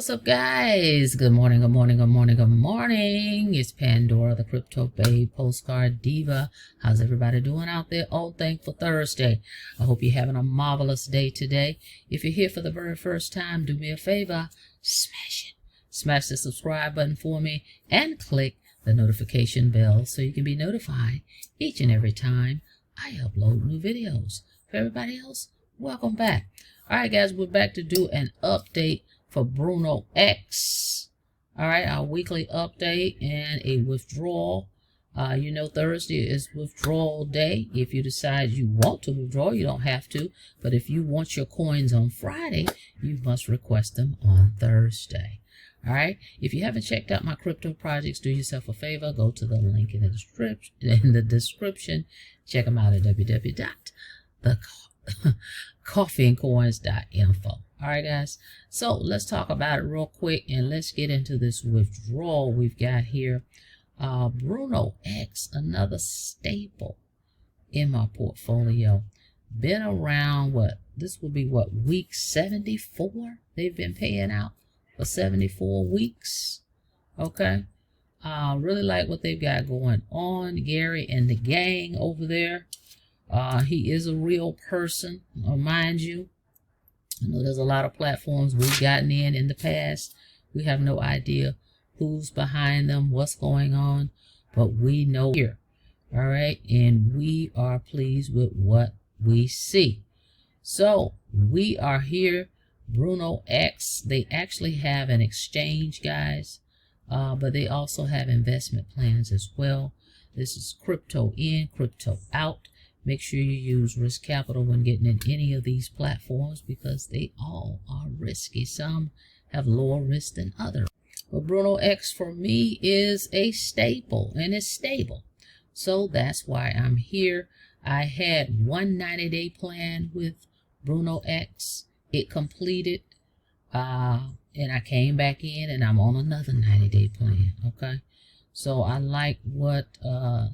What's up, guys? Good morning, good morning, good morning, good morning. It's Pandora the Cryptobabe, Postcard Diva. How's everybody doing out there? Oh, thankful Thursday. I hope you're having a marvelous day today. If you're here for the very first time, do me a favor, smash it. Smash the subscribe button for me and click the notification bell so you can be notified each and every time I upload new videos. For everybody else, welcome back. All right, guys, we're back to do an update for BrunoEx. All right, our weekly update and a withdrawal. You know, Thursday is withdrawal day. If you decide you want to withdraw, you don't have to. But if you want your coins on Friday, you must request them on Thursday. All right. If you haven't checked out my crypto projects, do yourself a favor. Go to the link in the description. Check them out at www.coffeeandcoins.info. All right, guys. So let's talk about it real quick and let's get into this withdrawal we've got here. BrunoEx, another staple in my portfolio. Been around, this will be week 74? They've been paying out for 74 weeks. Okay. Really like what they've got going on. Gary and the gang over there. He is a real person, mind you. I know there's a lot of platforms we've gotten in the past. We have no idea who's behind them, what's going on, but we know here. All right. And we are pleased with what we see. So we are here. BrunoEx, they actually have an exchange, guys, but they also have investment plans as well. This is crypto in, crypto out. Make sure you use risk capital when getting in any of these platforms because they all are risky. Some have lower risk than others. But BrunoEx for me is a staple and it's stable. So that's why I'm here. I had one 90-day plan with BrunoEx. It completed and I came back in and I'm on another 90-day plan. Okay. So I like what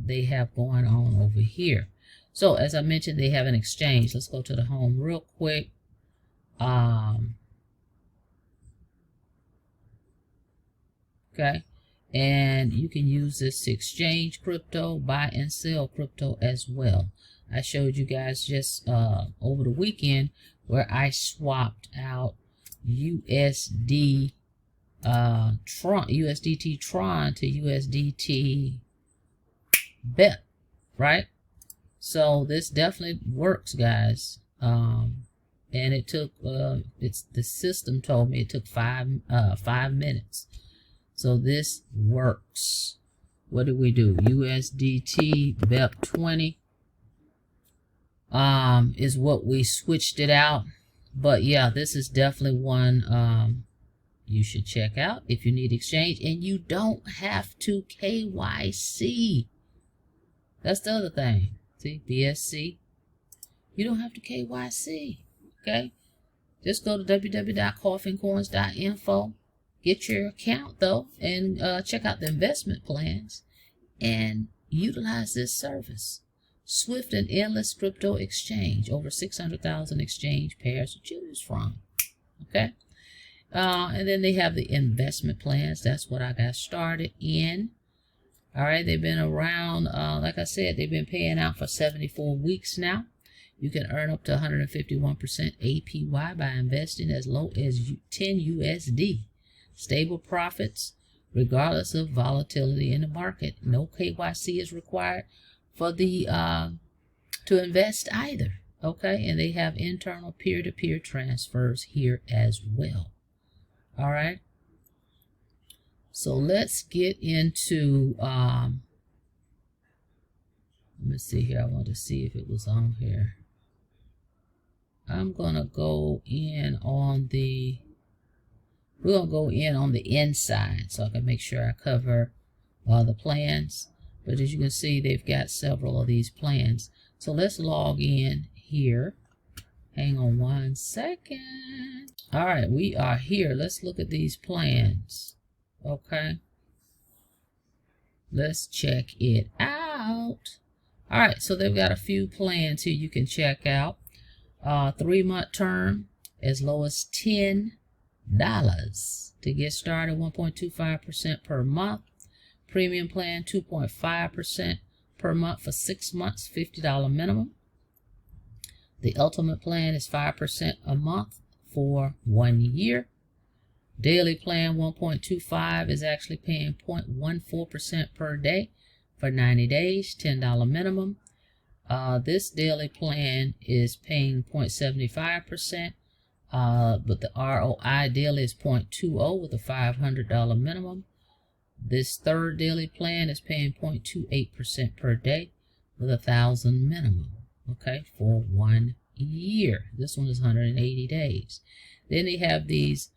they have going on over here. So as I mentioned, they have an exchange. Let's go to the home real quick. Okay. And you can use this to exchange crypto, buy and sell crypto as well. I showed you guys just over the weekend where I swapped out USDT Tron to USDT Bet, right? So this definitely works, guys. And it took the system told me it took 5 minutes. So this works. What did we do? USDT BEP20 is what we switched it out. But yeah, this is definitely one you should check out if you need exchange, and you don't have to KYC. That's the other thing. See, BSC. You don't have to KYC. Okay? Just go to www.coffeeandcoins.info. Get your account though, and check out the investment plans and utilize this service. Swift and endless crypto exchange. Over 600,000 exchange pairs to choose from. Okay? And then they have the investment plans. That's what I got started in. All right, they've been around, like I said, they've been paying out for 74 weeks now. You can earn up to 151% APY by investing as low as 10 USD. Stable profits, regardless of volatility in the market. No KYC is required for the to invest either. Okay, and they have internal peer-to-peer transfers here as well. All right. So let's get into, let me see here. I want to see if it was on here. I'm going to go in on the, we're going to go in on the inside so I can make sure I cover the plans. But as you can see, they've got several of these plans. So let's log in here. Hang on one second. All right, we are here. Let's look at these plans. Okay, let's check it out. All right, so they've got a few plans here you can check out. 3-month term as low as 10 To get started, 1.25% per month. Premium plan, 2.5% per month for 6 months, $50 minimum. The ultimate plan is 5% a month for 1 year. Daily plan 1.25 is actually paying 0.14% per day for 90 days, $10 minimum. This daily plan is paying 0.75%, but the ROI daily is 0.20 with a $500 minimum. This third daily plan is paying 0.28% per day with a $1,000 minimum, okay, for 1 year. This one is 180 days. Then they have these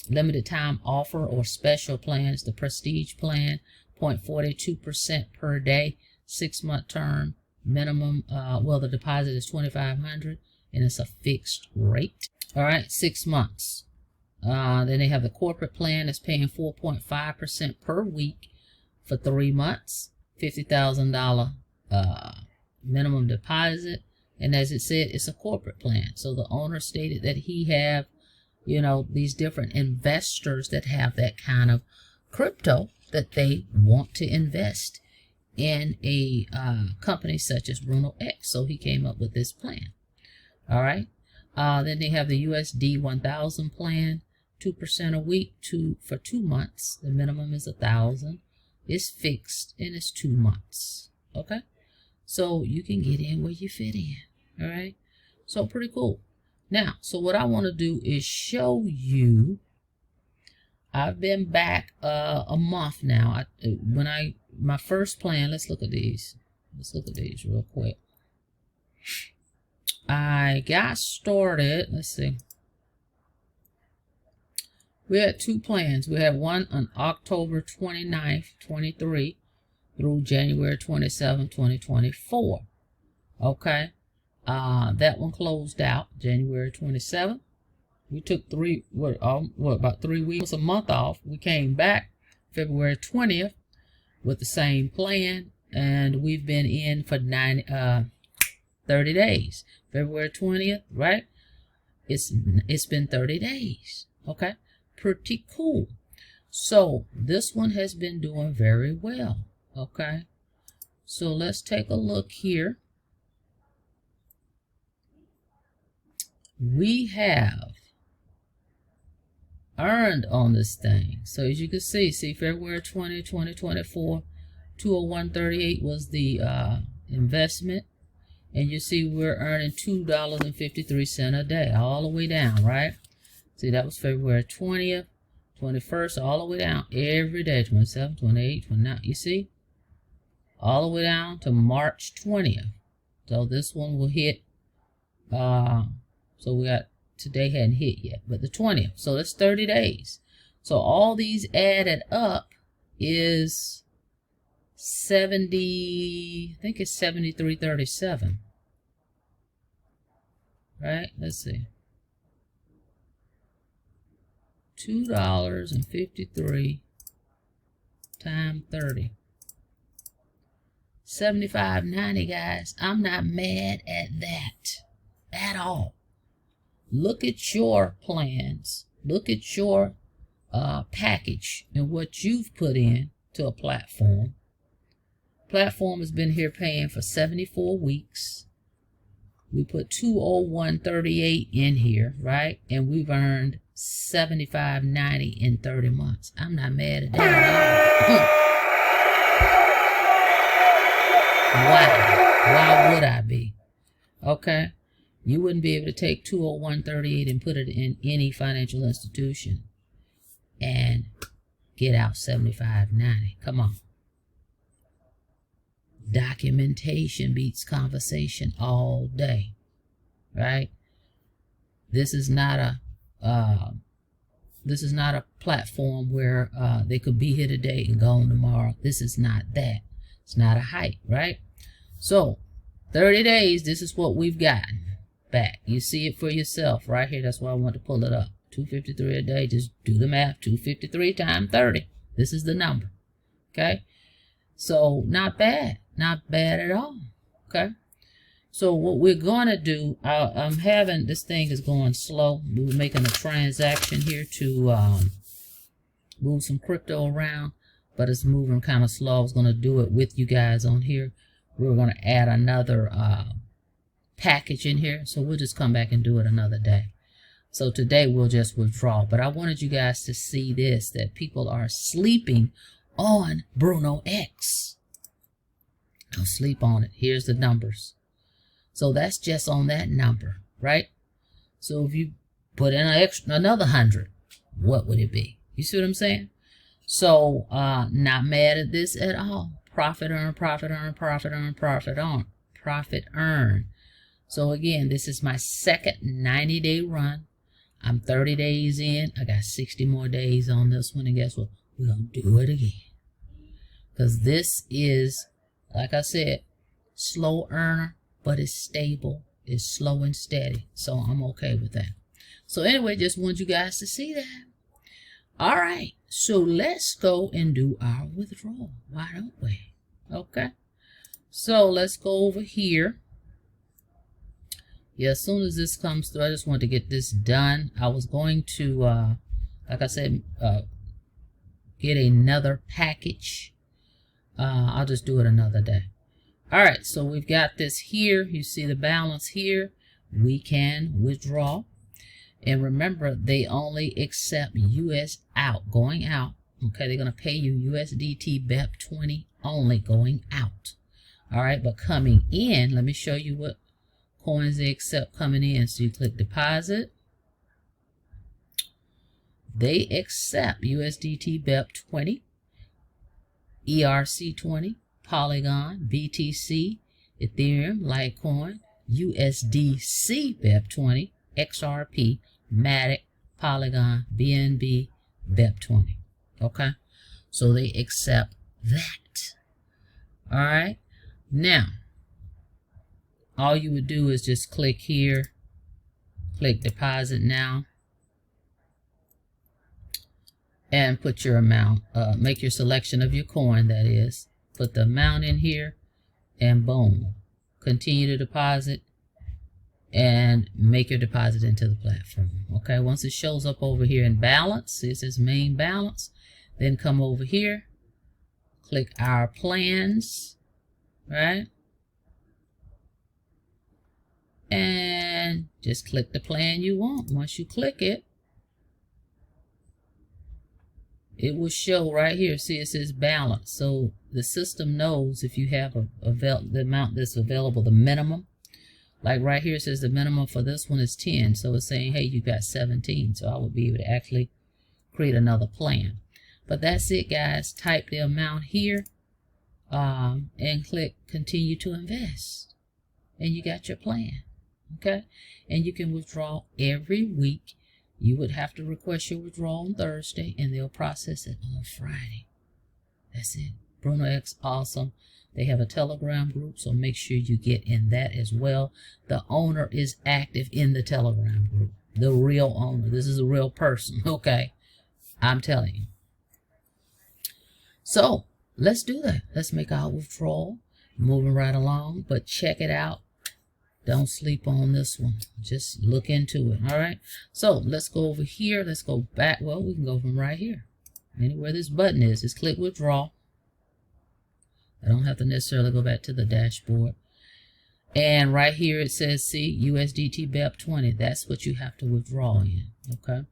limited time offer or special plans. The prestige plan, 0.42% per day, 6-month term minimum. Well, the deposit is $2,500 and it's a fixed rate. All right, 6 months. Then they have the corporate plan that's paying 4.5% per week for 3 months, $50,000 minimum deposit. And as it said, it's a corporate plan. So the owner stated that he have, you know, these different investors that have that kind of crypto that they want to invest in a company such as BrunoEx. So he came up with this plan. All right. Then they have the USD 1000 plan, 2% a week for 2 months. The minimum is 1,000. It's fixed and it's 2 months. Okay. So you can get in where you fit in. All right. So pretty cool. Now, so what I want to do is show you. I've been back a month now. My first plan, let's look at these. Let's look at these real quick. I got started, let's see. We had 2 plans. We had one on October 29th, 23 through January 27th, 2024. Okay. That one closed out January 27th. We took about 3 weeks, a month off. We came back February 20th with the same plan, and we've been in for 30 days. February 20th, right? It's been 30 days. Okay, pretty cool. So this one has been doing very well. Okay, so let's take a look here. We have earned on this thing. So as you can see February 20, 2024, 201.38 was the investment. And you see we're earning $2.53 a day, all the way down, right? See, that was February 20th, 21st, all the way down every day, 27, 28, 29. You see? All the way down to March 20th. So this one will hit, so we got, today hadn't hit yet, but the 20th. So that's 30 days. So all these added up is 70, I think it's 73.37. Right? Let's see. $2.53 times 30. $75.90, guys. I'm not mad at that at all. Look at your plans. Look at your package and what you've put in to a platform. Platform has been here paying for 74 weeks. We put 201.38 in here, right? And we've earned $75.90 in 30 months. I'm not mad at that at all. Why would I be? Okay. You wouldn't be able to take 201.38 and put it in any financial institution and get out $75.90. Come on. Documentation beats conversation all day, right? This is not a platform where they could be here today and gone tomorrow. This is not that. It's not a hype, right? So 30 days, this is what we've gotten back. You see it for yourself right here. That's why I want to pull it up. 253 a day. Just do the math. 253 times 30. This is the number. Okay. So not bad. Not bad at all. Okay. So what we're going to do, I'm having, this thing is going slow. We're making a transaction here to move some crypto around, but it's moving kind of slow. I was going to do it with you guys on here. We're going to add another package in here, so we'll just come back and do it another day. So today we'll just withdraw, but I wanted you guys to see this, that people are sleeping on BrunoEx. Don't sleep on it. Here's the numbers. So that's just on that number, right? So if you put in another 100, what would it be? You see what I'm saying? So not mad at this at all. Profit earn, profit earn, profit earn, profit earn, profit earn. So again, this is my second 90-day run. I'm 30 days in. I got 60 more days on this one, and guess what? We're gonna do it again. Because this is, like I said, slow earner, but it's stable, it's slow and steady. So I'm okay with that. So anyway, just want you guys to see that. All right, so let's go and do our withdrawal. Why don't we? Okay, so let's go over here. Yeah, as soon as this comes through, I just want to get this done. I was going to, like I said, get another package. I'll just do it another day. All right, so we've got this here. You see the balance here. We can withdraw. And remember, they only accept US out, going out. Okay, they're going to pay you USDT BEP20 only going out. All right, but coming in, let me show you what coins they accept coming in. So you click deposit. They accept USDT BEP20, ERC20, Polygon, BTC, Ethereum, Litecoin, USDC BEP20, XRP, Matic, Polygon, BNB, BEP20. Okay, so they accept that. All right, now all you would do is just click here, click deposit now, and put your amount. Make your selection of your coin, that is. Put the amount in here, and boom. Continue to deposit, and make your deposit into the platform. Okay, once it shows up over here in balance, see it says main balance, then come over here, click our plans, right? And just click the plan you want. Once you click it, it will show right here. See, it says balance. So the system knows if you have the amount that's available, the minimum. Like right here, it says the minimum for this one is 10. So it's saying, hey, you got 17. So I would be able to actually create another plan. But that's it, guys. Type the amount here and click continue to invest. And you got your plan. Okay? And you can withdraw every week. You would have to request your withdrawal on Thursday, and they'll process it on Friday. That's it. BrunoEx, awesome. They have a Telegram group, so make sure you get in that as well. The owner is active in the Telegram group. The real owner. This is a real person, okay? I'm telling you. So, let's do that. Let's make our withdrawal. Moving right along, but check it out. Don't sleep on this one. Just look into it, all right? So, let's go over here. Let's go back. Well, we can go from right here. Anywhere this button is, just click withdraw. I don't have to necessarily go back to the dashboard. And right here it says, see, USDT BEP20. That's what you have to withdraw in, okay?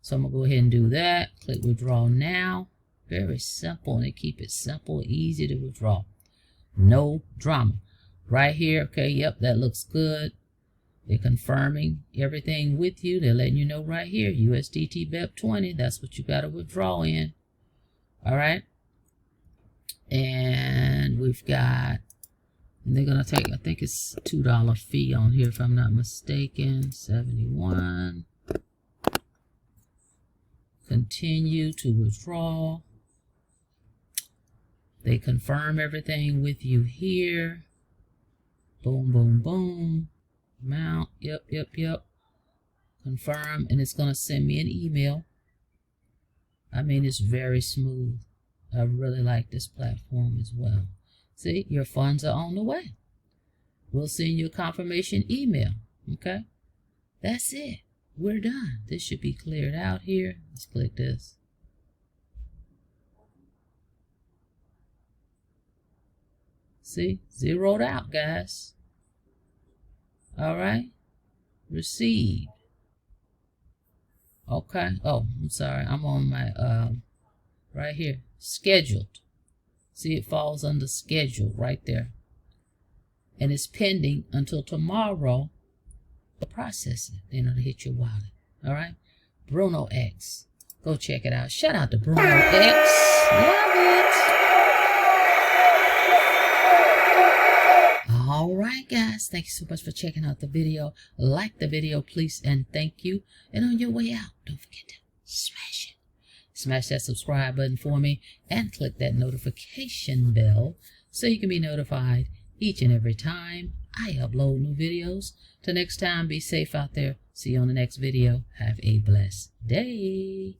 So I'm going to go ahead and do that. Click withdraw now. Very simple, and they keep it simple, easy to withdraw. No drama. Right here, okay, yep, that looks good. They're confirming everything with you. They're letting you know right here, USDT BEP20. That's what you got to withdraw in. All right. And we've got, and they're going to take, I think it's $2 fee on here if I'm not mistaken. 71. Continue to withdraw. They confirm everything with you here. Boom, boom, boom. Amount. Yep. Confirm. And it's going to send me an email. I mean, it's very smooth. I really like this platform as well. See, your funds are on the way. we'll send you a confirmation email. Okay? That's it. We're done. This should be cleared out here. Let's click this. See? Zeroed out, guys. All right? Received. Okay. Oh, I'm sorry. I'm on my, right here. Scheduled. See, it falls under schedule right there. And it's pending until tomorrow to process it. Then it'll hit your wallet. All right? BrunoEx. Go check it out. Shout out to BrunoEx. Love it. All right, guys. Thank you so much for checking out the video. Like the video, please, and thank you. And on your way out, don't forget to smash it. Smash that subscribe button for me and click that notification bell so you can be notified each and every time I upload new videos. Till next time, be safe out there. See you on the next video. Have a blessed day.